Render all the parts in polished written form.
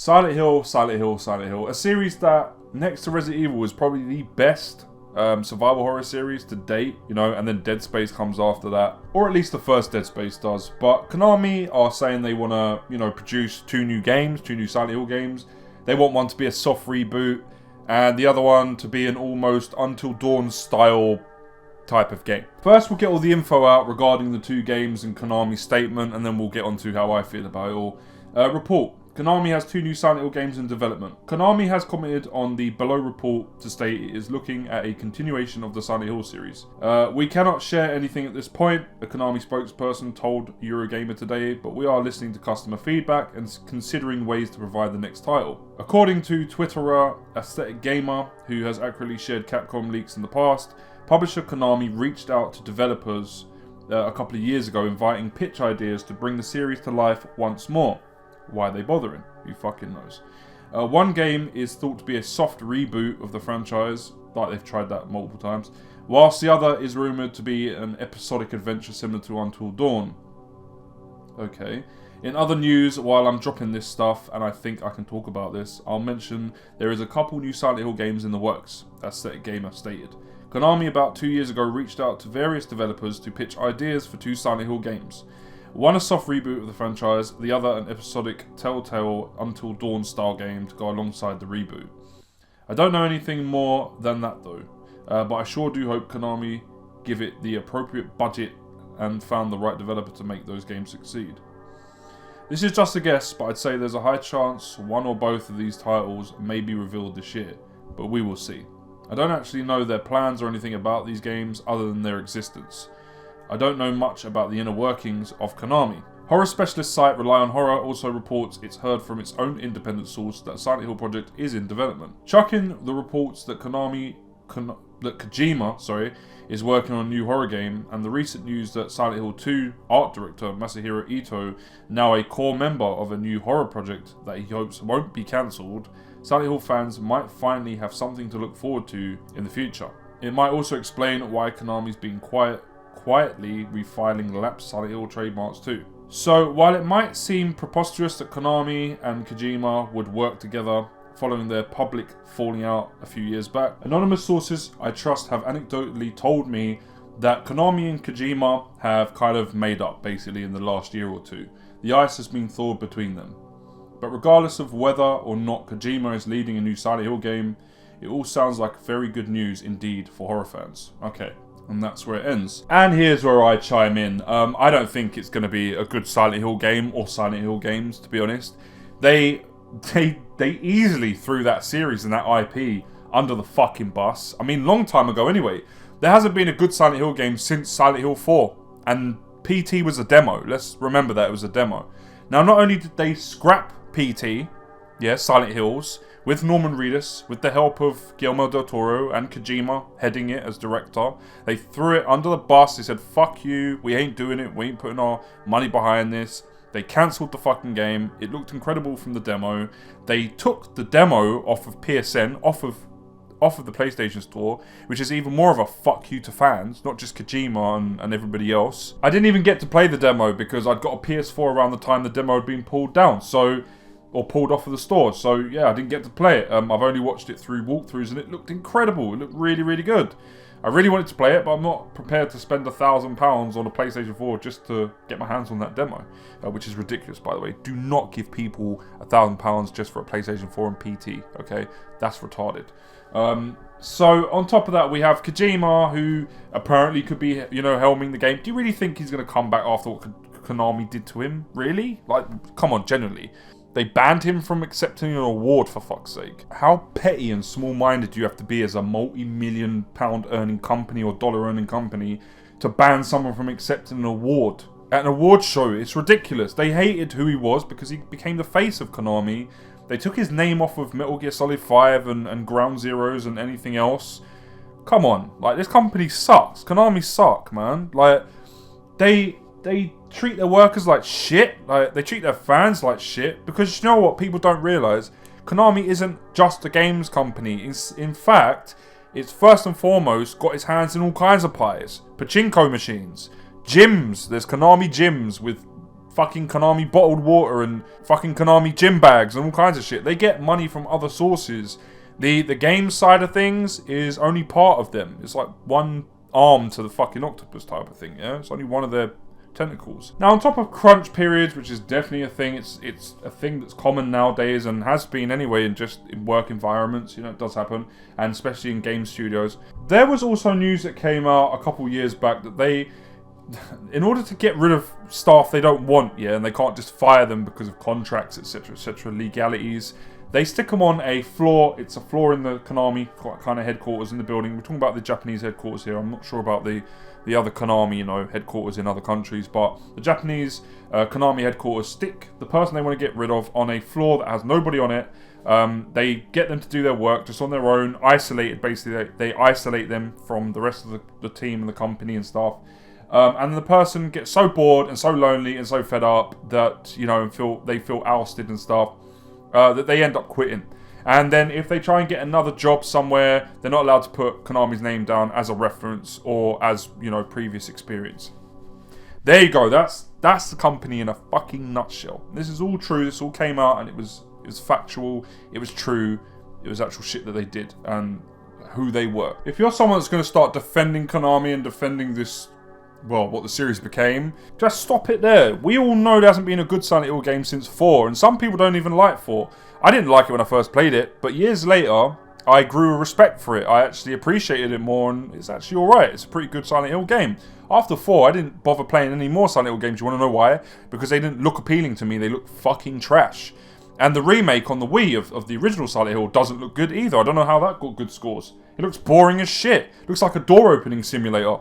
Silent Hill, Silent Hill, Silent Hill. A series that, next to Resident Evil, is probably the best survival horror series to date, you know, and then Dead Space comes after that. Or at least the first Dead Space does. But Konami are saying they want to, you know, produce two new Silent Hill games. They want one to be a soft reboot, and the other one to be an almost Until Dawn style type of game. First, we'll get all the info out regarding the two games and Konami's statement, and then we'll get on to how I feel about it all. Report. Konami has two new Silent Hill games in development. Konami has commented on the below report to state it is looking at a continuation of the Silent Hill series. We cannot share anything at this point, a Konami spokesperson told Eurogamer today, but we are listening to customer feedback and considering ways to provide the next title. According to Twitterer Aesthetic Gamer, who has accurately shared Capcom leaks in the past, publisher Konami reached out to developers a couple of years ago inviting pitch ideas to bring the series to life once more. Why are they bothering? Who fucking knows? One game is thought to be a soft reboot of the franchise, like they've tried that multiple times, whilst the other is rumoured to be an episodic adventure similar to Until Dawn. Okay. In other news, while I'm dropping this stuff, and I think I can talk about this, I'll mention there is a couple new Silent Hill games in the works, as Aesthetic Gamer stated. Konami about 2 years ago reached out to various developers to pitch ideas for two Silent Hill games. One a soft reboot of the franchise, the other an episodic Telltale Until Dawn style game to go alongside the reboot. I don't know anything more than that though, but I sure do hope Konami give it the appropriate budget and found the right developer to make those games succeed. This is just a guess, but I'd say there's a high chance one or both of these titles may be revealed this year, but we will see. I don't actually know their plans or anything about these games other than their existence. I don't know much about the inner workings of Konami. Horror specialist site Rely on Horror also reports it's heard from its own independent source that Silent Hill project is in development. Chucking the reports that Kojima is working on a new horror game, and the recent news that Silent Hill 2 art director Masahiro Ito, now a core member of a new horror project that he hopes won't be cancelled, Silent Hill fans might finally have something to look forward to in the future. It might also explain why Konami's been quietly refiling lapsed Silent Hill trademarks too. So while it might seem preposterous that Konami and Kojima would work together following their public falling out a few years back, anonymous sources I trust have anecdotally told me that Konami and Kojima have kind of made up basically in the last year or two. The ice has been thawed between them. But regardless of whether or not Kojima is leading a new Silent Hill game, it all sounds like very good news indeed for horror fans. Okay. And that's where it ends. And here's where I chime in. I don't think it's going to be a good Silent Hill game or Silent Hill games, to be honest. They easily threw that series and that IP under the fucking bus. I mean, long time ago anyway. There hasn't been a good Silent Hill game since Silent Hill 4. And PT was a demo. Let's remember that it was a demo. Now, not only did they scrap PT, Silent Hills, with Norman Reedus, with the help of Guillermo del Toro and Kojima heading it as director, they threw it under the bus. They said, fuck you, we ain't doing it, we ain't putting our money behind this. They cancelled the fucking game. It looked incredible from the demo. They took the demo off of PSN, off of the PlayStation Store, which is even more of a fuck you to fans, not just Kojima and everybody else. I didn't even get to play the demo because I'd got a PS4 around the time the demo had been pulled down, or pulled off of the store. So yeah, I didn't get to play it. I've only watched it through walkthroughs and it looked incredible. It looked really, really good. I really wanted to play it, but I'm not prepared to spend £1,000 on a PlayStation 4 just to get my hands on that demo, which is ridiculous, by the way. Do not give people £1,000 just for a PlayStation 4 and PT, okay? That's retarded. So on top of that, we have Kojima, who apparently could be, helming the game. Do you really think he's going to come back after what Konami did to him? Really? Like, come on, genuinely. They banned him from accepting an award, for fuck's sake. How petty and small-minded do you have to be as a multi-million pound earning company or dollar earning company to ban someone from accepting an award? At an award show, it's ridiculous. They hated who he was because he became the face of Konami. They took his name off of Metal Gear Solid 5 and Ground Zeroes and anything else. Come on, this company sucks. Konami suck, man. They treat their workers like shit. They treat their fans like shit. Because you know what people don't realise? Konami isn't just a games company. In fact, it's first and foremost got its hands in all kinds of pies. Pachinko machines. Gyms. There's Konami gyms with fucking Konami bottled water and fucking Konami gym bags and all kinds of shit. They get money from other sources. The game side of things is only part of them. It's like one arm to the fucking octopus type of thing, yeah? It's only one of their tentacles. Now, on top of crunch periods, which is definitely a thing, it's a thing that's common nowadays and has been anyway in work environments, you know, it does happen, and especially in game studios. There was also news that came out a couple years back that they, in order to get rid of staff they don't want, yeah, and they can't just fire them because of contracts, etc., legalities, they stick them on a floor. It's a floor in the Konami kind of headquarters in the building. We're talking about the Japanese headquarters here. I'm not sure about the other Konami, you know, headquarters in other countries. But the Japanese Konami headquarters stick the person they want to get rid of on a floor that has nobody on it. They get them to do their work just on their own, isolated. Basically, they isolate them from the rest of the team and the company and stuff. And the person gets so bored and so lonely and so fed up that, you know, they feel ousted and stuff. That they end up quitting. And then if they try and get another job somewhere, they're not allowed to put Konami's name down as a reference or as, you know, previous experience. There you go. That's the company in a fucking nutshell. This is all true. This all came out and it was factual. It was true. It was actual shit that they did and who they were. If you're someone that's going to start defending Konami and defending this, well, what the series became, just stop it there. We all know there hasn't been a good Silent Hill game since 4, and some people don't even like 4. I didn't like it when I first played it, but years later, I grew a respect for it. I actually appreciated it more, and it's actually alright. It's a pretty good Silent Hill game. After 4, I didn't bother playing any more Silent Hill games. You want to know why? Because they didn't look appealing to me. They look fucking trash. And the remake on the Wii of the original Silent Hill doesn't look good either. I don't know how that got good scores. It looks boring as shit. It looks like a door opening simulator.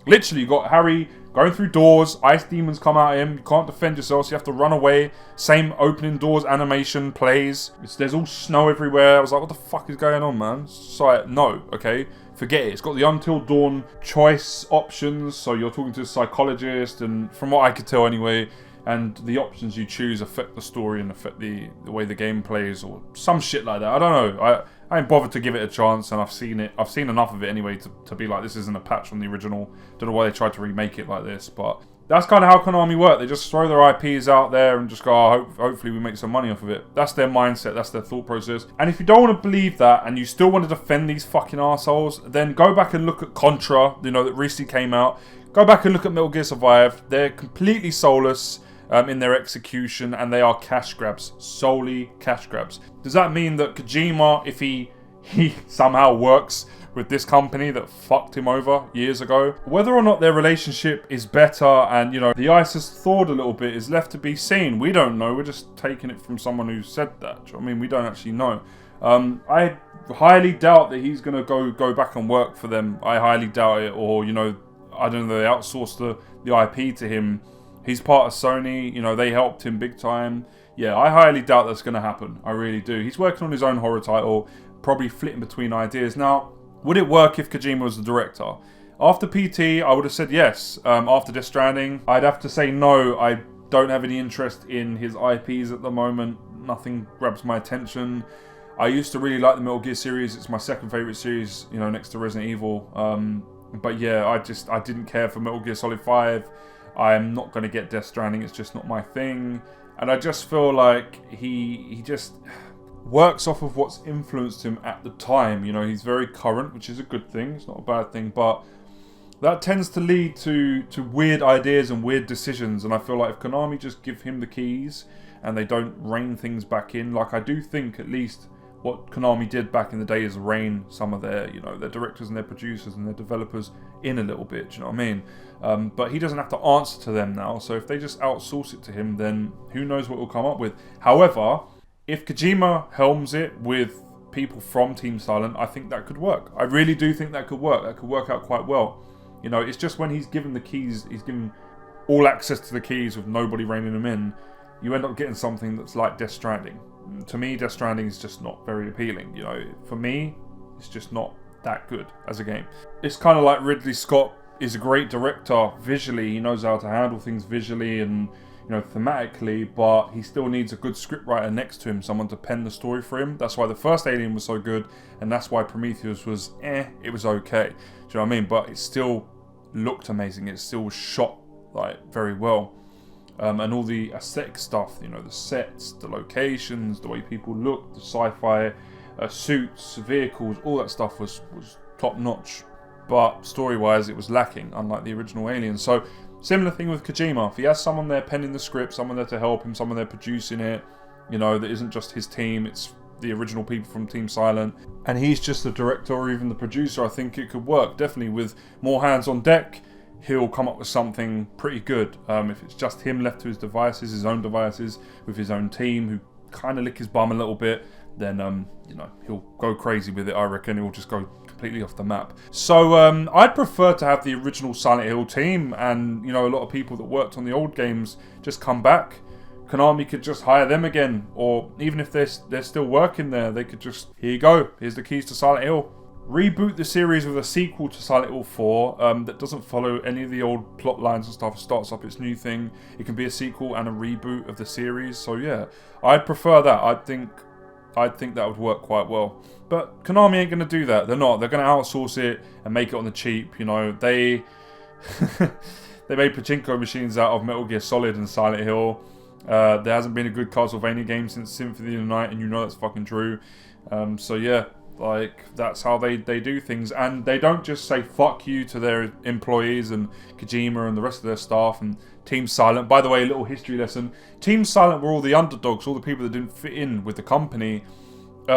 Literally, you got Harry going through doors, ice demons come out at him, you can't defend yourself, so you have to run away. Same opening doors animation plays. There's all snow everywhere. I was like, what the fuck is going on, man? So, no, okay? Forget it. It's got the Until Dawn choice options, so you're talking to a psychologist, and from what I could tell anyway, and the options you choose affect the story and affect the way the game plays, or some shit like that. I don't know. I ain't bothered to give it a chance, and I've seen enough of it anyway to be like, this isn't a patch on the original. Don't know why they tried to remake it like this, but that's kind of how Konami work. They just throw their IPs out there and just go, oh, hopefully we make some money off of it. That's their mindset, that's their thought process. And if you don't want to believe that, and you still want to defend these fucking assholes, then go back and look at Contra, you know, that recently came out. Go back and look at Metal Gear Survive. They're completely soulless in their execution, and they are cash grabs, solely cash grabs. Does that mean that Kojima, if he somehow works with this company that fucked him over years ago, whether or not their relationship is better and, you know, the ice has thawed a little bit is left to be seen. We don't know. We're just taking it from someone who said that. Do you know what I mean? We don't actually know. I highly doubt that he's going to go back and work for them. I highly doubt it. Or, you know, I don't know, they outsourced the IP to him. He's part of Sony, you know, they helped him big time. Yeah, I highly doubt that's going to happen. I really do. He's working on his own horror title, probably flitting between ideas. Now, would it work if Kojima was the director? After PT, I would have said yes. After Death Stranding, I'd have to say no. I don't have any interest in his IPs at the moment. Nothing grabs my attention. I used to really like the Metal Gear series. It's my second favourite series, you know, next to Resident Evil. But yeah, I didn't care for Metal Gear Solid 5. I'm not going to get Death Stranding. It's just not my thing. And I just feel like he just works off of what's influenced him at the time. You know, he's very current, which is a good thing. It's not a bad thing. But that tends to lead to weird ideas and weird decisions. And I feel like if Konami just give him the keys and they don't rein things back in, like I do think at least what Konami did back in the day is rein some of their, you know, their directors and their producers and their developers in a little bit, do you know what I mean? But he doesn't have to answer to them now, so if they just outsource it to him, then who knows what he'll come up with. However, if Kojima helms it with people from Team Silent, I think that could work. I really do think that could work. That could work out quite well. You know, it's just when he's given the keys, he's given all access to the keys with nobody reining them in, you end up getting something that's like Death Stranding. To me, Death Stranding is just not very appealing. You know, for me, it's just not that good as a game. It's kind of like Ridley Scott is a great director visually. He knows how to handle things visually and, you know, thematically, but he still needs a good scriptwriter next to him, someone to pen the story for him. That's why the first Alien was so good, and that's why Prometheus was it was okay. Do you know what I mean? But it still looked amazing. It still shot like very well. and all the aesthetic stuff, you know, the sets, the locations, the way people look, the sci-fi suits, vehicles, all that stuff was top notch. But story-wise, it was lacking, unlike the original Alien. So, similar thing with Kojima. If he has someone there penning the script, someone there to help him, someone there producing it, you know, that isn't just his team, it's the original people from Team Silent, and he's just the director or even the producer, I think it could work. Definitely with more hands on deck, he'll come up with something pretty good. If it's just him left to his devices, his own devices, with his own team, who kind of lick his bum a little bit, then, you know, he'll go crazy with it, I reckon. He'll just go completely off the map. So, I'd prefer to have the original Silent Hill team and, you know, a lot of people that worked on the old games just come back. Konami could just hire them again, or even if they're still working there, they could just, here you go, here's the keys to Silent Hill. Reboot the series with a sequel to Silent Hill 4 that doesn't follow any of the old plot lines and stuff, starts up its new thing. It can be a sequel and a reboot of the series, so yeah, I'd prefer that. I'd think that would work quite well. But Konami ain't going to do that. They're not. They're going to outsource it and make it on the cheap. You know, they made pachinko machines out of Metal Gear Solid and Silent Hill. There hasn't been a good Castlevania game since Symphony of the Night, and you know that's fucking true. So yeah, like, that's how they do things. And they don't just say fuck you to their employees and Kojima and the rest of their staff and Team Silent. By the way, a little history lesson. Team Silent were all the underdogs, all the people that didn't fit in with the company,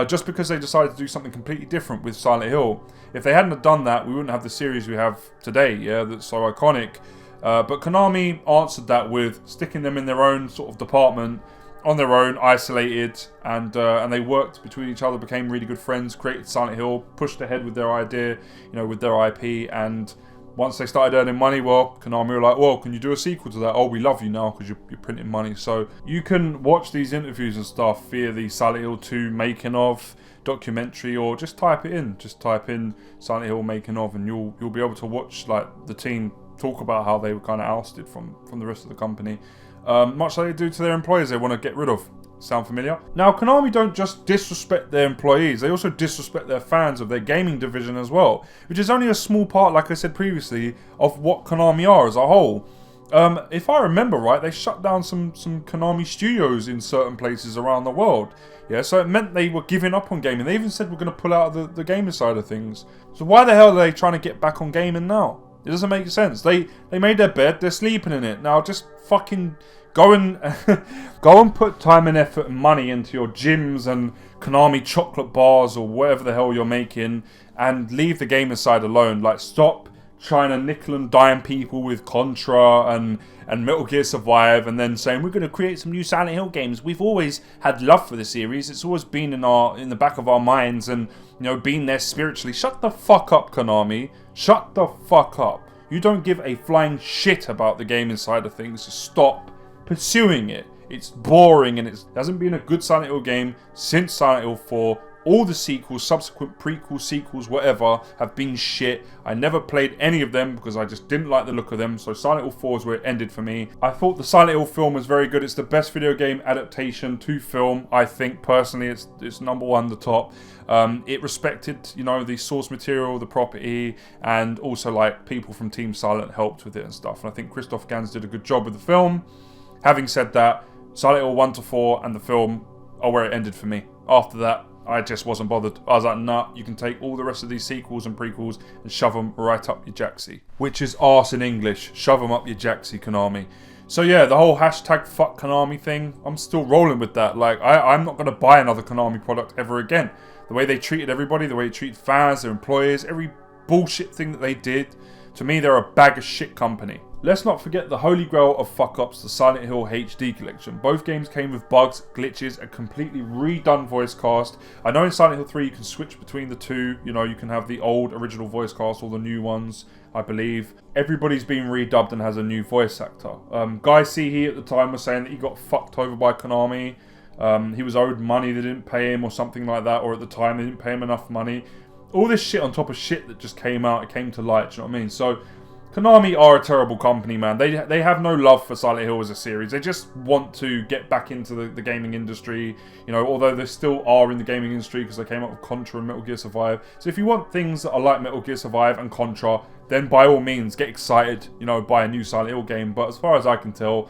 just because they decided to do something completely different with Silent Hill. If they hadn't have done that, we wouldn't have the series we have today, yeah, that's so iconic. But Konami answered that with sticking them in their own sort of department, on their own, isolated, and they worked between each other, became really good friends, created Silent Hill, pushed ahead with their idea, you know, with their IP, and once they started earning money, well, Konami were like, well, can you do a sequel to that? Oh, we love you now because you're printing money. So you can watch these interviews and stuff via the Silent Hill 2 making of documentary, or just type it in. Just type in Silent Hill making of, and you'll be able to watch like the team talk about how they were kind of ousted from the rest of the company. Much like they do to their employees they want to get rid of. Sound familiar? Now, Konami don't just disrespect their employees, they also disrespect their fans of their gaming division as well, which is only a small part, like I said previously, of what Konami are as a whole. If I remember right, they shut down some Konami studios in certain places around the world. Yeah, so it meant they were giving up on gaming. They even said we're going to pull out of the gaming side of things. So why the hell are they trying to get back on gaming now? It doesn't make sense. They made their bed, they're sleeping in it. Now just fucking go and put time and effort and money into your gyms and Konami chocolate bars or whatever the hell you're making, and leave the gamer side alone. Like, stop trying to nickel and dime people with Contra and Metal Gear Survive, and then saying we're going to create some new Silent Hill games. We've always had love for the series. It's always been in the back of our minds, and, you know, been there spiritually. Shut the fuck up, Konami. Shut the fuck up. You don't give a flying shit about the gaming side of things. So stop pursuing it. It's boring, and it hasn't been a good Silent Hill game since Silent Hill 4. All the sequels, subsequent prequels, sequels, whatever, have been shit. I never played any of them because I just didn't like the look of them. So Silent Hill 4 is where it ended for me. I thought the Silent Hill film was very good. It's the best video game adaptation to film. I think personally, it's number one, the top. It respected, you know, the source material, the property, and also like people from Team Silent helped with it and stuff. And I think Christoph Gans did a good job with the film. Having said that, Silent Hill 1 to 4 and the film are where it ended for me. After that, I just wasn't bothered. I was like, nah, you can take all the rest of these sequels and prequels and shove them right up your jacksie. Which is arse in English. Shove them up your jacksie, Konami. So yeah, the whole hashtag fuck Konami thing, I'm still rolling with that. Like, I'm not going to buy another Konami product ever again. The way they treated everybody, the way they treated fans, their employees, every bullshit thing that they did, to me, they're a bag of shit company. Let's not forget the holy grail of fuck-ups, the Silent Hill HD collection. Both games came with bugs, glitches, a completely redone voice cast. I know in Silent Hill 3 you can switch between the two. You know, you can have the old original voice cast or the new ones, I believe. Everybody's been redubbed and has a new voice actor. Guy Seehee at the time was saying that he got fucked over by Konami. He was owed money, they didn't pay him or something like that, or at the time they didn't pay him enough money. All this shit on top of shit that just came out, it came to light, do you know what I mean? So, Konami are a terrible company, man. They have no love for Silent Hill as a series. They just want to get back into the gaming industry. You know, although they still are in the gaming industry because they came up with Contra and Metal Gear Survive. So if you want things that are like Metal Gear Survive and Contra, then by all means, get excited, you know, buy a new Silent Hill game. But as far as I can tell,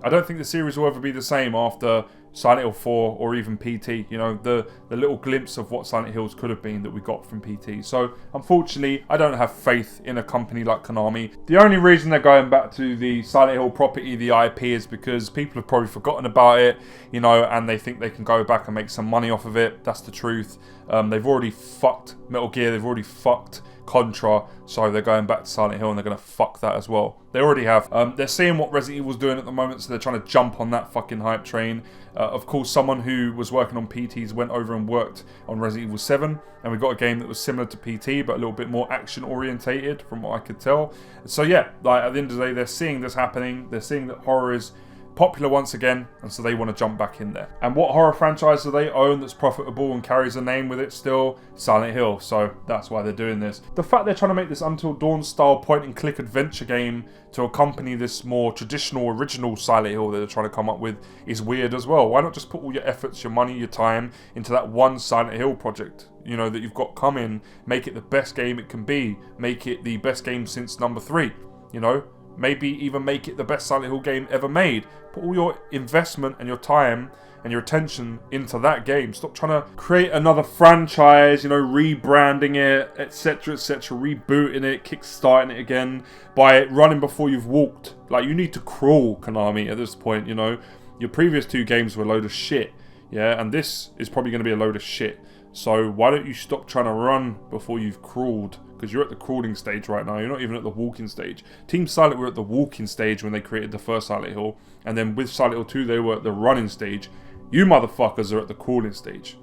I don't think the series will ever be the same after Silent Hill 4 or even PT. You know, the little glimpse of what Silent Hills could have been that we got from PT. So, unfortunately, I don't have faith in a company like Konami. The only reason they're going back to the Silent Hill property, the IP, is because people have probably forgotten about it, you know, and they think they can go back and make some money off of it. That's the truth. They've already fucked Metal Gear. They've already fucked Contra, so they're going back to Silent Hill and they're going to fuck that as well. They already have. They're seeing what Resident Evil's doing at the moment, so they're trying to jump on that fucking hype train. Of course, someone who was working on PTs went over and worked on Resident Evil 7, and we got a game that was similar to PT, but a little bit more action orientated from what I could tell. So yeah, like at the end of the day, they're seeing this happening. They're seeing that horror is popular once again, and so they want to jump back in there. And what horror franchise do they own that's profitable and carries a name with it still? Silent Hill. So that's why they're doing this. The fact they're trying to make this Until Dawn style point and click adventure game to accompany this more traditional original Silent Hill that they're trying to come up with is weird as well. Why not just put all your efforts, your money, your time into that one Silent Hill project, you know, that you've got coming? Make it the best game it can be. Make it the best game since number 3, you know? Maybe even make it the best Silent Hill game ever made. Put all your investment and your time and your attention into that game. Stop trying to create another franchise, you know, rebranding it, etc., etc., rebooting it, kickstarting it again by running before you've walked. Like, you need to crawl, Konami, at this point, you know. Your previous 2 games were a load of shit, yeah, and this is probably going to be a load of shit. So why don't you stop trying to run before you've crawled? Because you're at the crawling stage right now. You're not even at the walking stage. Team Silent were at the walking stage when they created the first Silent Hill. And then with Silent Hill 2, they were at the running stage. You motherfuckers are at the crawling stage.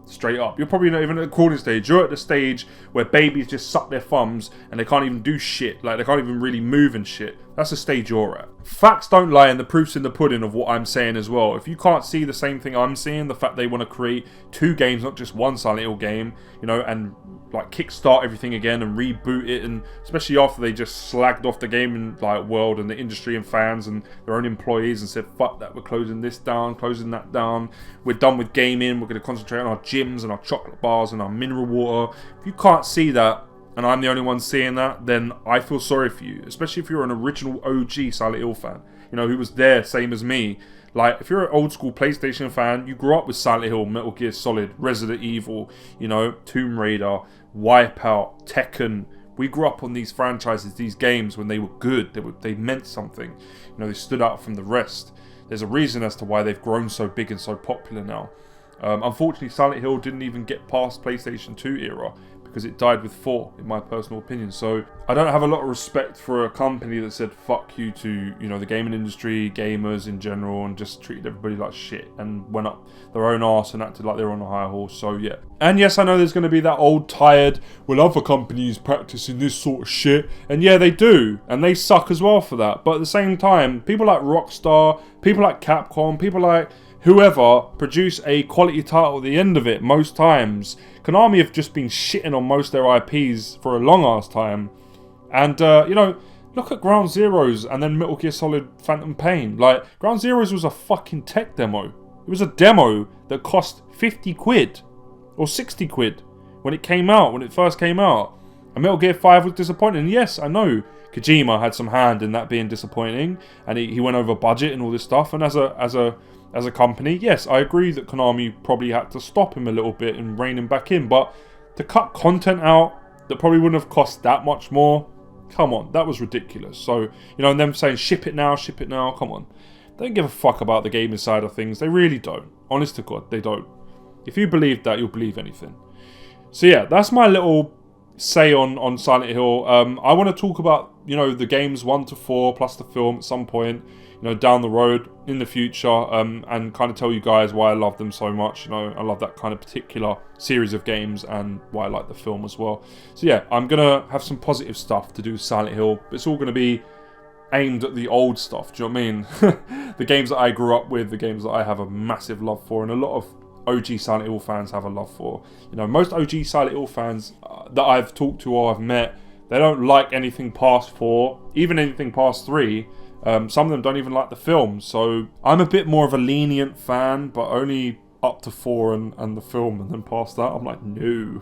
Straight up. You're probably not even at the crawling stage. You're at the stage where babies just suck their thumbs and they can't even do shit. Like, they can't even really move and shit. That's the stage you're at. Facts don't lie, and the proof's in the pudding of what I'm saying as well. If you can't see the same thing I'm seeing, the fact they want to create 2 games, not just one Silent Hill game, you know, and like kickstart everything again and reboot it, and especially after they just slagged off the gaming like world and the industry and fans and their own employees and said, fuck that, we're closing this down, closing that down, we're done with gaming, we're going to concentrate on our gyms and our chocolate bars and our mineral water. If you can't see that, and I'm the only one seeing that, then I feel sorry for you, especially if you're an original OG Silent Hill fan, you know, who was there, same as me. Like, if you're an old school PlayStation fan, you grew up with Silent Hill, Metal Gear Solid, Resident Evil, you know, Tomb Raider, Wipeout, Tekken. We grew up on these franchises, these games, when they were good. They meant something. You know, they stood out from the rest. There's a reason as to why they've grown so big and so popular now. Unfortunately, Silent Hill didn't even get past PlayStation 2 era, because it died with 4, in my personal opinion. So I don't have a lot of respect for a company that said fuck you to, you know, the gaming industry, gamers in general, and just treated everybody like shit and went up their own arse and acted like they were on a high horse. So yeah. And yes, I know there's going to be that old tired, well, other companies practicing this sort of shit, and yeah, they do, and they suck as well for that. But at the same time, people like Rockstar, people like Capcom, people like whoever produce a quality title at the end of it most times. Konami have just been shitting on most of their IPs for a long ass time. And, you know, look at Ground Zeroes and then Metal Gear Solid Phantom Pain. Like, Ground Zeroes was a fucking tech demo. It was a demo that cost 50 quid or 60 quid when it came out, when it first came out. And Metal Gear 5 was disappointing. And yes, I know Kojima had some hand in that being disappointing, and he went over budget and all this stuff. And as a company, yes, I agree that Konami probably had to stop him a little bit and rein him back in, but to cut content out that probably wouldn't have cost that much more, come on, that was ridiculous. So, you know, and them saying ship it now, come on. They don't give a fuck about the gaming side of things. They really don't. Honest to God, they don't. If you believe that, you'll believe anything. So yeah, that's my little say on Silent Hill. I want to talk about, you know, the games 1 to 4 plus the film at some point, you know, down the road in the future, and kind of tell you guys why I love them so much. You know, I love that kind of particular series of games and why I like the film as well. So yeah, I'm gonna have some positive stuff to do with Silent Hill. It's all gonna be aimed at the old stuff. Do you know what I mean? The games that I grew up with, the games that I have a massive love for, and a lot of OG Silent Hill fans have a love for. You know, most OG Silent Hill fans that I've talked to or I've met, they don't like anything past 4, even anything past 3. Some of them don't even like the film. So I'm a bit more of a lenient fan, but only up to 4 and the film, and then past that, I'm like, no.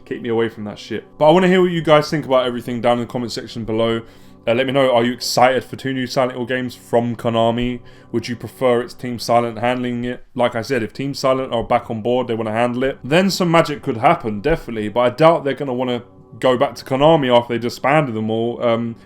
Keep me away from that shit. But I want to hear what you guys think about everything down in the comment section below. Let me know, are you excited for 2 new Silent Hill games from Konami? Would you prefer it's Team Silent handling it? Like I said, if Team Silent are back on board, they want to handle it, then some magic could happen, definitely. But I doubt they're going to want to go back to Konami after they disbanded them all.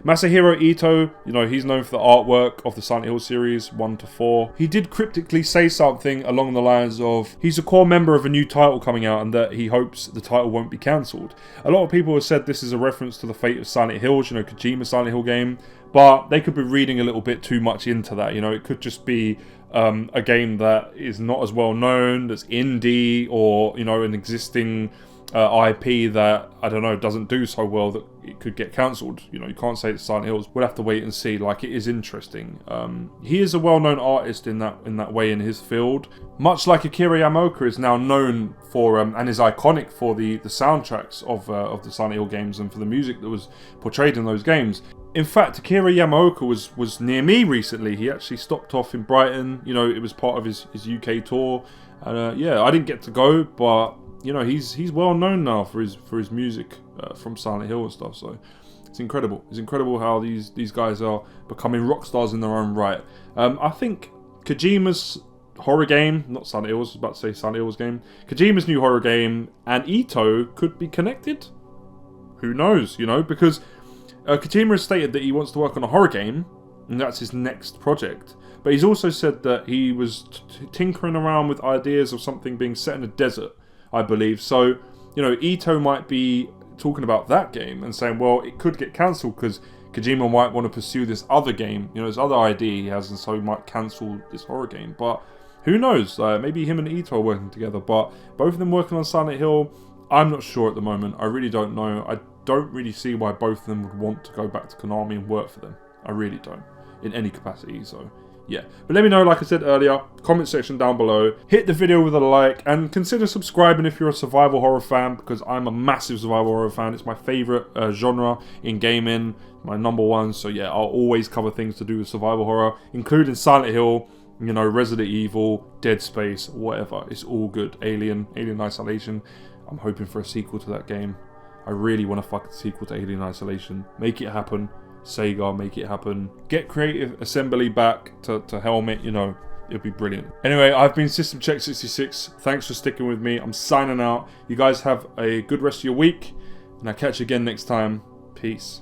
Masahiro Ito, you know, he's known for the artwork of the Silent Hill series 1 to 4. He did cryptically say something along the lines of he's a core member of a new title coming out and that he hopes the title won't be cancelled. A lot of people have said this is a reference to the fate of Silent Hills, you know, Kojima's Silent Hill game, but they could be reading a little bit too much into that. You know, it could just be a game that is not as well known, that's indie, or, you know, an existing IP that, I don't know, doesn't do so well that it could get cancelled. You know, you can't say it's Silent Hills. We'll have to wait and see. Like, it is interesting. He is a well-known artist in that way in his field. Much like Akira Yamaoka is now known for, and is iconic for the soundtracks of the Silent Hill games and for the music that was portrayed in those games. In fact, Akira Yamaoka was near me recently. He actually stopped off in Brighton. You know, it was part of his UK tour. And yeah, I didn't get to go, but you know, he's well known now for his music from Silent Hill and stuff. So it's incredible. It's incredible how these guys are becoming rock stars in their own right. I think Kojima's horror game, not Silent Hill, I was about to say Silent Hill's game, Kojima's new horror game and Ito could be connected. Who knows? You know, because Kojima has stated that he wants to work on a horror game, and that's his next project. But he's also said that he was tinkering around with ideas of something being set in a desert, I believe. So, you know, Ito might be talking about that game and saying, well, it could get cancelled because Kojima might want to pursue this other game, you know, this other idea he has, and so he might cancel this horror game. But who knows? Maybe him and Ito are working together, but both of them working on Silent Hill, I'm not sure at the moment. I really don't know. I don't really see why both of them would want to go back to Konami and work for them. I really don't, in any capacity, so yeah. But let me know, like I said earlier, comment section down below. Hit the video with a like and consider subscribing if you're a survival horror fan, because I'm a massive survival horror fan. It's my favourite genre in gaming, my #1. So yeah, I'll always cover things to do with survival horror, including Silent Hill, you know, Resident Evil, Dead Space, whatever. It's all good. Alien Isolation. I'm hoping for a sequel to that game. I really want a fucking sequel to Alien Isolation. Make it happen. Sega, make it happen. Get Creative Assembly back to Helmet, you know, it'd be brilliant. Anyway, I've been System Check 66. Thanks for sticking with me. I'm signing out. You guys have a good rest of your week, and I'll catch you again next time. Peace.